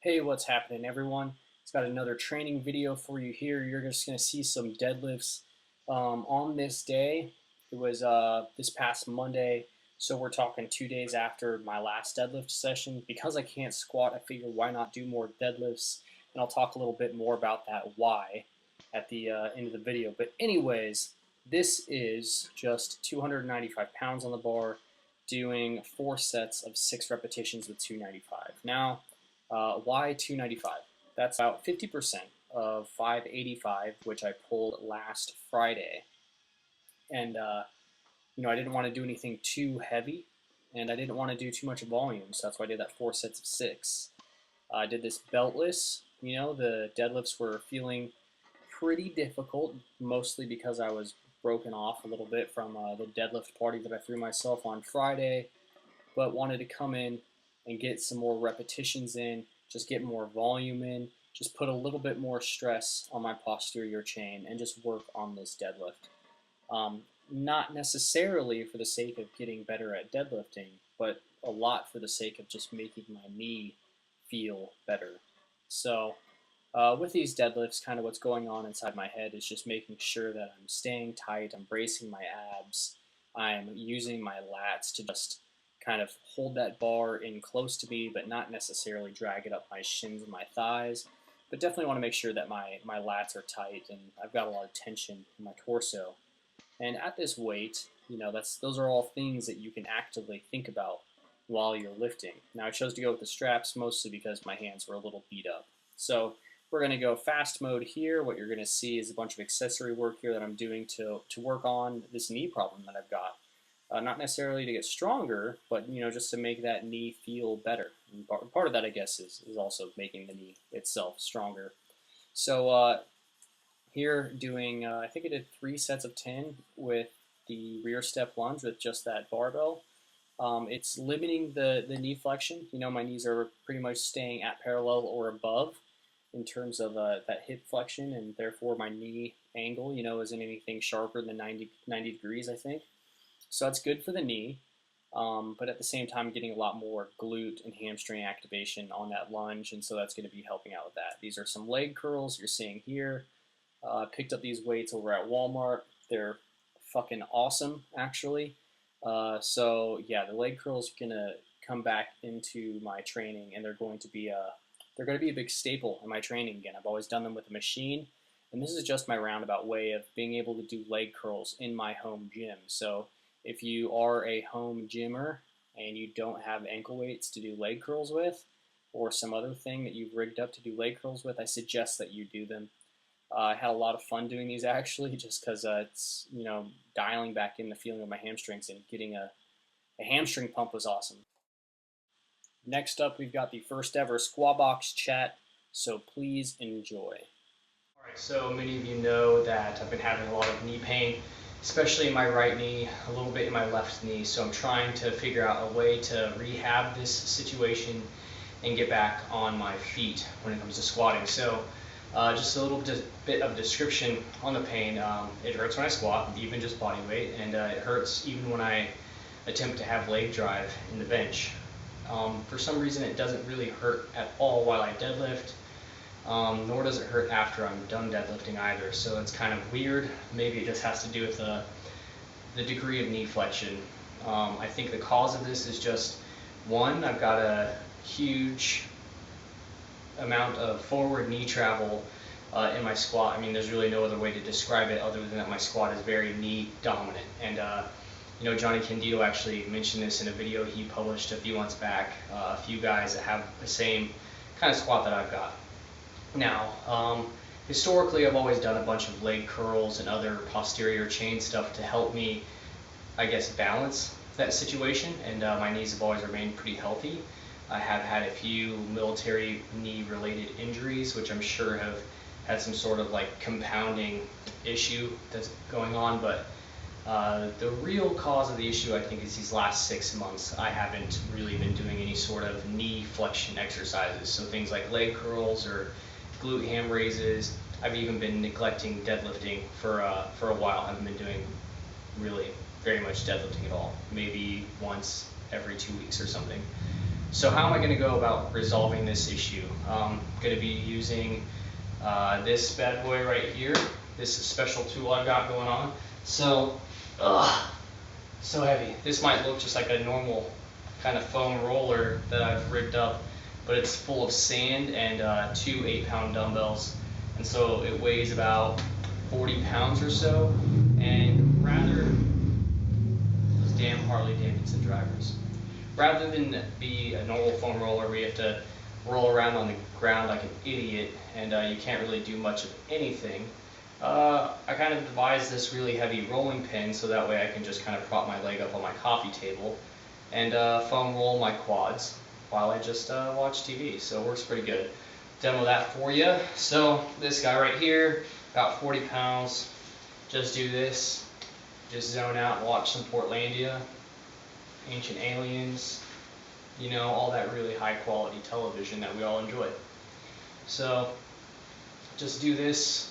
Hey, what's happening, everyone? It's got another training video for you here. You're just going to see some deadlifts on this day. It was this past Monday, so we're talking 2 days after my last deadlift session. Because I can't squat, I figured why not do more deadlifts, and I'll talk a little bit more about that why at the end of the video. But anyways, this is just 295 pounds on the bar, doing 4 sets of 6 repetitions with 295. Now, why 295? That's about 50% of 585, which I pulled last Friday. And, I didn't want to do anything too heavy, and I didn't want to do too much volume, so that's why I did that 4 sets of 6. I did this beltless. The deadlifts were feeling pretty difficult, mostly because I was broken off a little bit from the deadlift party that I threw myself on Friday, but wanted to come in and get some more repetitions in, just get more volume in, just put a little bit more stress on my posterior chain and just work on this deadlift. Not necessarily for the sake of getting better at deadlifting, but a lot for the sake of just making my knee feel better. So with these deadlifts, kind of what's going on inside my head is just making sure that I'm staying tight, I'm bracing my abs, I'm using my lats to just kind of hold that bar in close to me, but not necessarily drag it up my shins and my thighs. But definitely want to make sure that my lats are tight and I've got a lot of tension in my torso. And at this weight, those are all things that you can actively think about while you're lifting. Now I chose to go with the straps mostly because my hands were a little beat up. So we're going to go fast mode here. What you're going to see is a bunch of accessory work here that I'm doing to work on this knee problem that I've got. Not necessarily to get stronger, but just to make that knee feel better. And part of that, I guess, is also making the knee itself stronger. So here doing, I think I did 3 sets of 10 with the rear step lunge with just that barbell. It's limiting the knee flexion. My knees are pretty much staying at parallel or above in terms of that hip flexion, and therefore my knee angle, isn't anything sharper than 90 degrees, I think. So that's good for the knee, but at the same time getting a lot more glute and hamstring activation on that lunge, and so that's going to be helping out with that. These are some leg curls you're seeing here. Picked up these weights over at Walmart. They're fucking awesome, actually. So yeah, the leg curls are gonna come back into my training, and they're going to be a big staple in my training again. I've always done them with a machine, and this is just my roundabout way of being able to do leg curls in my home gym. So if you are a home gymmer and you don't have ankle weights to do leg curls with, or some other thing that you've rigged up to do leg curls with, I suggest that you do them. I had a lot of fun doing these actually, just because it's dialing back in the feeling of my hamstrings and getting a hamstring pump was awesome. Next up, we've got the first ever squat box chat, so please enjoy. All right, so many of you know that I've been having a lot of knee pain, especially in my right knee, a little bit in my left knee. So I'm trying to figure out a way to rehab this situation and get back on my feet when it comes to squatting. So just a little bit of description on the pain. It hurts when I squat, even just body weight, and it hurts even when I attempt to have leg drive in the bench. For some reason, it doesn't really hurt at all while I deadlift, nor does it hurt after I'm done deadlifting either. So it's kind of weird. Maybe it just has to do with the degree of knee flexion. I think the cause of this is just, one, I've got a huge amount of forward knee travel in my squat. I mean, there's really no other way to describe it other than that my squat is very knee dominant. And Johnny Candido actually mentioned this in a video he published a few months back. A few guys that have the same kind of squat that I've got. Now, historically, I've always done a bunch of leg curls and other posterior chain stuff to help me, I guess, balance that situation, and my knees have always remained pretty healthy. I have had a few military knee-related injuries, which I'm sure have had some sort of like compounding issue that's going on, but the real cause of the issue, I think, is these last 6 months. I haven't really been doing any sort of knee flexion exercises, so things like leg curls or glute ham raises. I've even been neglecting deadlifting for a while. I haven't been doing really very much deadlifting at all, maybe once every 2 weeks or something. So how am I going to go about resolving this issue? I'm going to be using this bad boy right here. This is a special tool I've got going on. So, so heavy. This might look just like a normal kind of foam roller that I've rigged up, but it's full of sand and 2 8-pound dumbbells. And so it weighs about 40 pounds or so, and rather, those damn Harley Davidson drivers. Rather than be a normal foam roller where you have to roll around on the ground like an idiot and you can't really do much of anything, I kind of devised this really heavy rolling pin so that way I can just kind of prop my leg up on my coffee table and foam roll my quads while I just watch TV. So it works pretty good. Demo that for you. So this guy right here, about 40 pounds, just do this, just zone out, watch some Portlandia, Ancient Aliens, you know, all that really high quality television that we all enjoy. So just do this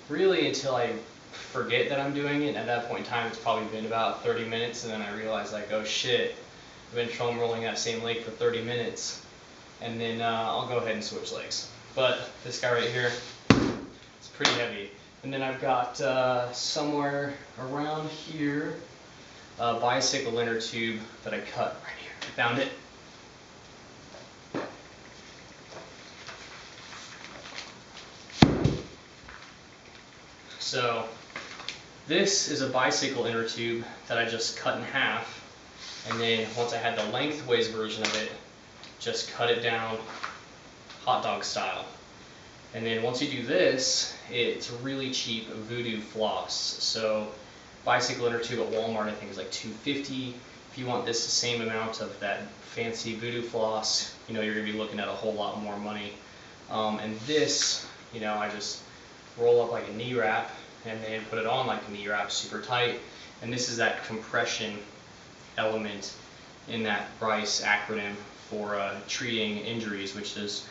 really until I forget that I'm doing it. At that point in time, it's probably been about 30 minutes, and then I realize like, oh shit, I've been foam rolling that same leg for 30 minutes, and then I'll go ahead and switch legs. But this guy right here, it's pretty heavy. And then I've got somewhere around here a bicycle inner tube that I cut right here. I found it. So this is a bicycle inner tube that I just cut in half, and then once I had the lengthways version of it, just cut it down hot dog style. And then once you do this, it's really cheap voodoo floss. So bicycle inner tube at Walmart I think is like $2.50. If you want this the same amount of that fancy voodoo floss, you know, you're going to be looking at a whole lot more money. And this, you know, I just roll up like a knee wrap and then put it on like a knee wrap super tight. And this is that compression element in that RICE acronym for treating injuries, which is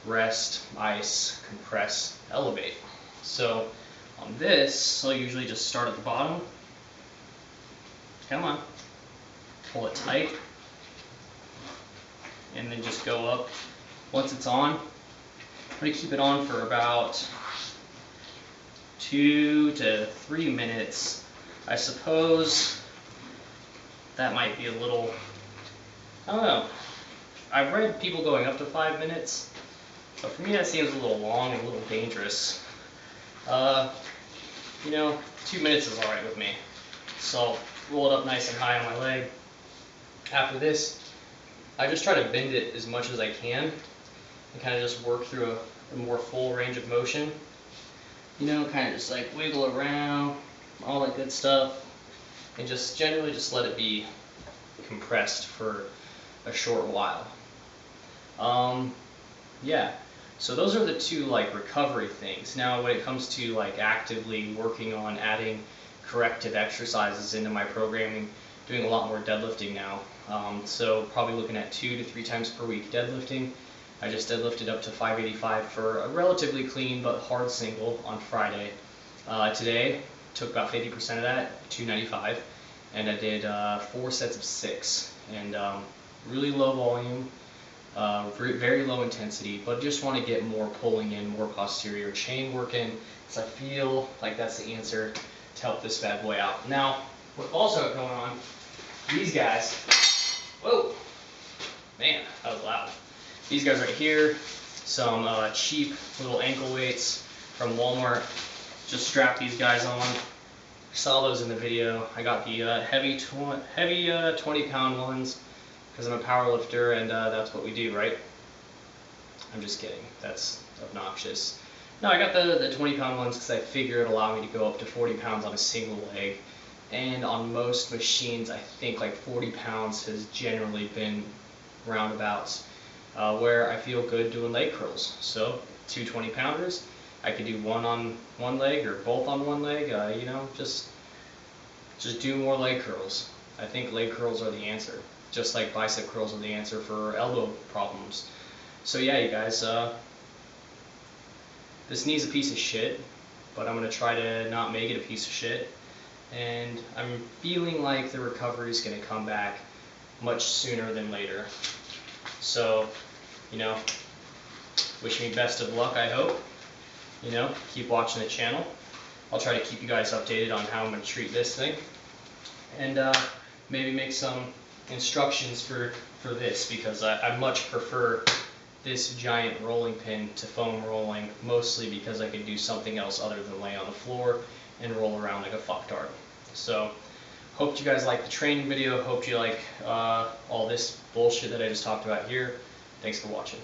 rest, ice, compress, elevate. So on this, I'll usually just start at the bottom. Come on. Pull it tight. And then just go up. Once it's on, I'm going to keep it on for about 2 to 3 minutes. I suppose that might be a little, I don't know. I've read people going up to 5 minutes. But for me that seems a little long and a little dangerous. You know, 2 minutes is alright with me. So I'll roll it up nice and high on my leg. After this, I just try to bend it as much as I can and kind of just work through a more full range of motion. You know, kind of just like wiggle around, all that good stuff, and just generally just let it be compressed for a short while. Yeah. So those are the two like recovery things. Now when it comes to like actively working on adding corrective exercises into my programming, doing a lot more deadlifting now. So probably looking at 2 to 3 times per week deadlifting. I just deadlifted up to 585 for a relatively clean but hard single on Friday. Today took about 50% of that, 295, and I did 4 sets of 6, and really low volume. Very low intensity, but just want to get more pulling in, more posterior chain work in, because I feel like that's the answer to help this bad boy out. Now, what's also going on, these guys, whoa, man, that was loud. These guys right here, some cheap little ankle weights from Walmart. Just strap these guys on. Saw those in the video. I got the heavy 20-pound ones, because I'm a power lifter and that's what we do, right? I'm just kidding. That's obnoxious. No, I got the 20-pound ones because I figure it allowed me to go up to 40 pounds on a single leg. And on most machines, I think like 40 pounds has generally been roundabouts where I feel good doing leg curls. So 2 20-pounders, I could do one on one leg or both on one leg. You know, just do more leg curls. I think leg curls are the answer. Just like bicep curls are the answer for elbow problems. So yeah, you guys, this knee's a piece of shit, but I'm going to try to not make it a piece of shit. And I'm feeling like the recovery is going to come back much sooner than later. So, wish me best of luck, I hope. Keep watching the channel. I'll try to keep you guys updated on how I'm going to treat this thing. And maybe make some instructions for this, because I much prefer this giant rolling pin to foam rolling, mostly because I could do something else other than lay on the floor and roll around like a fucktard. So, hope you guys like the training video. Hope you like all this bullshit that I just talked about here. Thanks for watching.